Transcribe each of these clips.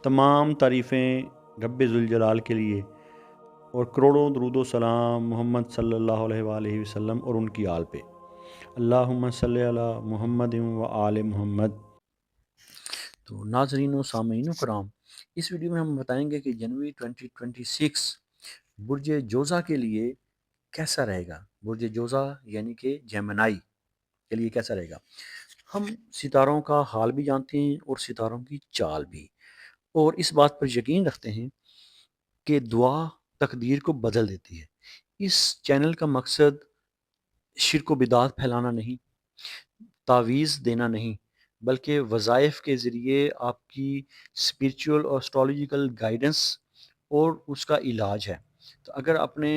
تمام تعریفیں رب ذوالجلال کے لیے اور کروڑوں درود و سلام محمد صلی اللہ علیہ وآلہ وسلم اور ان کی آل پہ۔ اللہم صلی علی محمد و آل محمد۔ تو ناظرین و سامعین و کرام، اس ویڈیو میں ہم بتائیں گے کہ جنوری 2026 برج جوزہ کے لیے کیسا رہے گا۔ برج جوزہ یعنی کہ جیمنائی کے لیے کیسا رہے گا۔ ہم ستاروں کا حال بھی جانتے ہیں اور ستاروں کی چال بھی، اور اس بات پر یقین رکھتے ہیں کہ دعا تقدیر کو بدل دیتی ہے۔ اس چینل کا مقصد شرک و بدعت پھیلانا نہیں، تعویذ دینا نہیں، بلکہ وظائف کے ذریعے آپ کی اسپریچول اور اسٹرالوجیکل گائیڈنس اور اس کا علاج ہے۔ تو اگر اپنے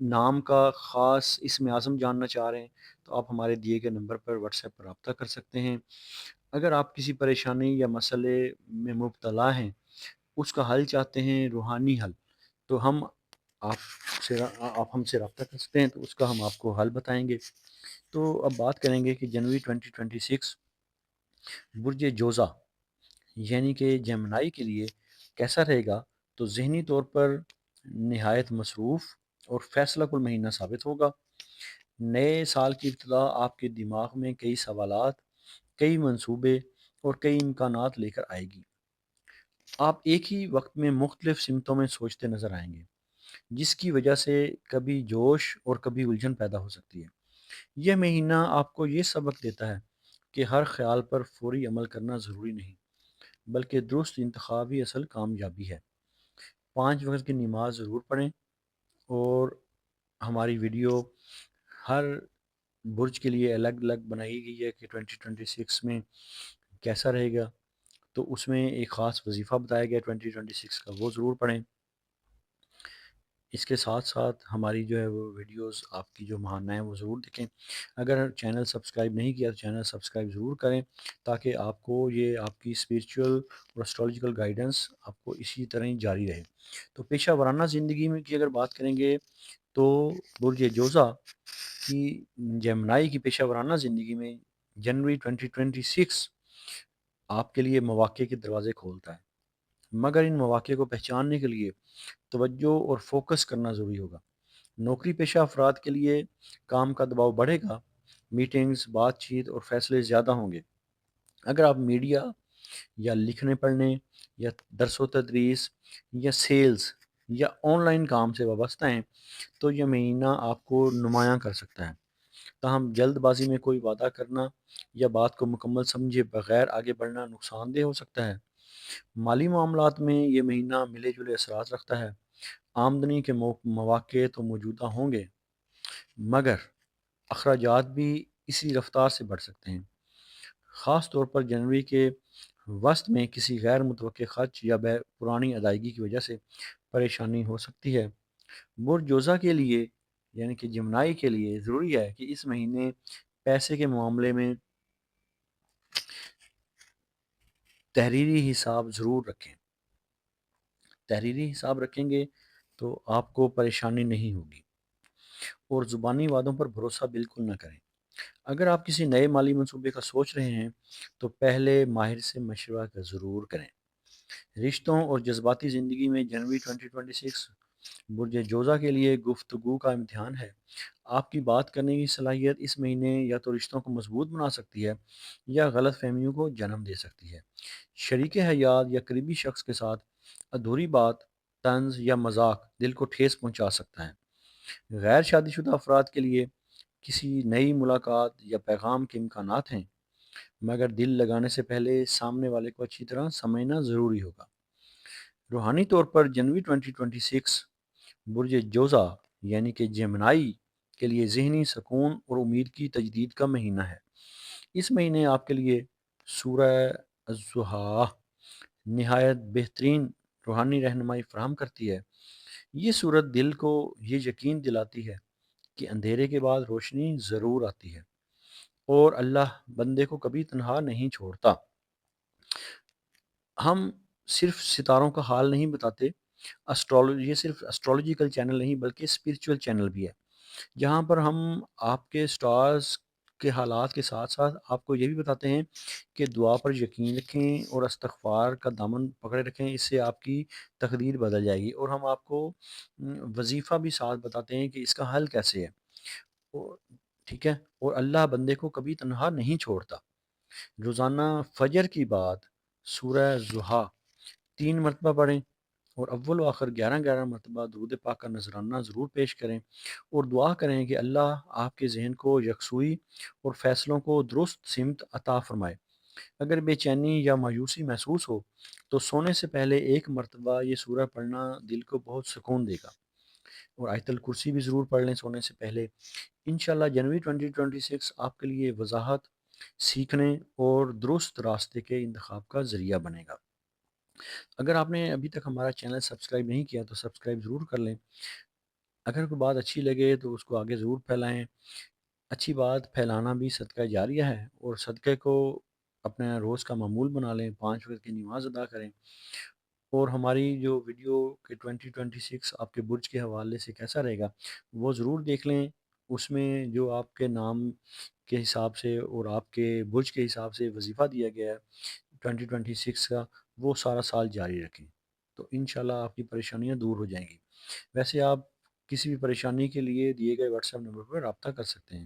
نام کا خاص اسم اعظم جاننا چاہ رہے ہیں تو آپ ہمارے دیے گئے نمبر پر واٹس ایپ پر رابطہ کر سکتے ہیں۔ اگر آپ کسی پریشانی یا مسئلے میں مبتلا ہیں، اس کا حل چاہتے ہیں، روحانی حل، تو آپ ہم سے رابطہ کر سکتے ہیں، تو اس کا ہم آپ کو حل بتائیں گے۔ تو اب بات کریں گے کہ جنوری 2026 برج جوزہ یعنی کہ جیمنائی کے لیے کیسا رہے گا۔ تو ذہنی طور پر نہایت مصروف اور فیصلہ کن مہینہ ثابت ہوگا۔ نئے سال کی ابتدا آپ کے دماغ میں کئی سوالات، کئی منصوبے اور کئی امکانات لے کر آئے گی۔ آپ ایک ہی وقت میں مختلف سمتوں میں سوچتے نظر آئیں گے، جس کی وجہ سے کبھی جوش اور کبھی الجھن پیدا ہو سکتی ہے۔ یہ مہینہ آپ کو یہ سبق دیتا ہے کہ ہر خیال پر فوری عمل کرنا ضروری نہیں، بلکہ درست انتخاب ہی اصل کامیابی ہے۔ 5 وقت کی نماز ضرور پڑھیں، اور ہماری ویڈیو ہر برج کے لیے الگ الگ بنائی گئی ہے کہ 2026 میں کیسا رہے گا۔ تو اس میں ایک خاص وظیفہ بتایا گیا 2026 کا، وہ ضرور پڑھیں۔ اس کے ساتھ ساتھ ہماری جو ہے وہ ویڈیوز آپ کی جو ماہانہ ہیں وہ ضرور دیکھیں۔ اگر چینل سبسکرائب نہیں کیا تو چینل سبسکرائب ضرور کریں، تاکہ آپ کو یہ آپ کی اسپریچول اور اسٹرالوجیکل گائیڈنس آپ کو اسی طرح ہی جاری رہے۔ تو پیشہ ورانہ زندگی میں کی اگر بات کریں گے تو برج جوزہ کی جیمنائی کی پیشہ ورانہ زندگی میں جنوری 2026 آپ کے لیے مواقع کے دروازے کھولتا ہے، مگر ان مواقع کو پہچاننے کے لیے توجہ اور فوکس کرنا ضروری ہوگا۔ نوکری پیشہ افراد کے لیے کام کا دباؤ بڑھے گا، میٹنگز، بات چیت اور فیصلے زیادہ ہوں گے۔ اگر آپ میڈیا یا لکھنے پڑھنے یا درس و تدریس یا سیلز یا آن لائن کام سے وابستہ ہیں تو یہ مہینہ آپ کو نمایاں کر سکتا ہے۔ تاہم جلد بازی میں کوئی وعدہ کرنا یا بات کو مکمل سمجھے بغیر آگے بڑھنا نقصان دہ ہو سکتا ہے۔ مالی معاملات میں یہ مہینہ ملے جلے اثرات رکھتا ہے۔ آمدنی کے مواقع تو موجودہ ہوں گے، مگر اخراجات بھی اسی رفتار سے بڑھ سکتے ہیں۔ خاص طور پر جنوری کے وسط میں کسی غیر متوقع خرچ یا پرانی ادائیگی کی وجہ سے پریشانی ہو سکتی ہے۔ برج جوزہ کے لیے یعنی کہ جمنائی کے لیے ضروری ہے کہ اس مہینے پیسے کے معاملے میں تحریری حساب ضرور رکھیں۔ تحریری حساب رکھیں گے تو آپ کو پریشانی نہیں ہوگی، اور زبانی وعدوں پر بھروسہ بالکل نہ کریں۔ اگر آپ کسی نئے مالی منصوبے کا سوچ رہے ہیں تو پہلے ماہر سے مشورہ ضرور کریں۔ رشتوں اور جذباتی زندگی میں جنوری 2026 برج جوزہ کے لیے گفتگو کا امتحان ہے۔ آپ کی بات کرنے کی صلاحیت اس مہینے یا تو رشتوں کو مضبوط بنا سکتی ہے یا غلط فہمیوں کو جنم دے سکتی ہے۔ شریک حیات یا قریبی شخص کے ساتھ ادھوری بات، طنز یا مذاق دل کو ٹھیس پہنچا سکتا ہے۔ غیر شادی شدہ افراد کے لیے کسی نئی ملاقات یا پیغام کے امکانات ہیں، مگر دل لگانے سے پہلے سامنے والے کو اچھی طرح سمجھنا ضروری ہوگا۔ روحانی طور پر جنوری 2026 برج جوزہ یعنی کہ جیمنائی کے لیے ذہنی سکون اور امید کی تجدید کا مہینہ ہے۔ اس مہینے آپ کے لیے سورہ الضحیٰ نہایت بہترین روحانی رہنمائی فراہم کرتی ہے۔ یہ صورت دل کو یہ یقین دلاتی ہے کہ اندھیرے کے بعد روشنی ضرور آتی ہے، اور اللہ بندے کو کبھی تنہا نہیں چھوڑتا۔ ہم صرف ستاروں کا حال نہیں بتاتے، یہ صرف اسٹرالوجیکل چینل نہیں بلکہ اسپریچول چینل بھی ہے، جہاں پر ہم آپ کے سٹارز کے حالات کے ساتھ ساتھ آپ کو یہ بھی بتاتے ہیں کہ دعا پر یقین رکھیں اور استغفار کا دامن پکڑے رکھیں، اس سے آپ کی تقدیر بدل جائے گی۔ اور ہم آپ کو وظیفہ بھی ساتھ بتاتے ہیں کہ اس کا حل کیسے ہے، اور ٹھیک ہے، اور اللہ بندے کو کبھی تنہا نہیں چھوڑتا۔ روزانہ فجر کی بعد سورہ ضحیٰ 3 مرتبہ پڑھیں، اور اول و آخر 11 مرتبہ درود پاک کا نذرانہ ضرور پیش کریں، اور دعا کریں کہ اللہ آپ کے ذہن کو یکسوئی اور فیصلوں کو درست سمت عطا فرمائے۔ اگر بے چینی یا مایوسی محسوس ہو تو سونے سے پہلے 1 مرتبہ یہ سورہ پڑھنا دل کو بہت سکون دے گا، اور آیت الکرسی بھی ضرور پڑھ لیں سونے سے پہلے۔ انشاءاللہ جنوری 2026 آپ کے لیے وضاحت، سیکھنے اور درست راستے کے انتخاب کا ذریعہ بنے گا۔ اگر آپ نے ابھی تک ہمارا چینل سبسکرائب نہیں کیا تو سبسکرائب ضرور کر لیں۔ اگر کوئی بات اچھی لگے تو اس کو آگے ضرور پھیلائیں۔ اچھی بات پھیلانا بھی صدقہ جاریہ ہے، اور صدقے کو اپنا روز کا معمول بنا لیں، 5 وقت کی نماز ادا کریں، اور ہماری جو ویڈیو کہ 2026 آپ کے برج کے حوالے سے کیسا رہے گا وہ ضرور دیکھ لیں۔ اس میں جو آپ کے نام کے حساب سے اور آپ کے برج کے حساب سے وظیفہ دیا گیا ہے 2026 کا، وہ سارا سال جاری رکھیں، تو انشاءاللہ آپ کی پریشانیاں دور ہو جائیں گی۔ ویسے آپ کسی بھی پریشانی کے لیے دیے گئے واٹس ایپ نمبر پر رابطہ کر سکتے ہیں۔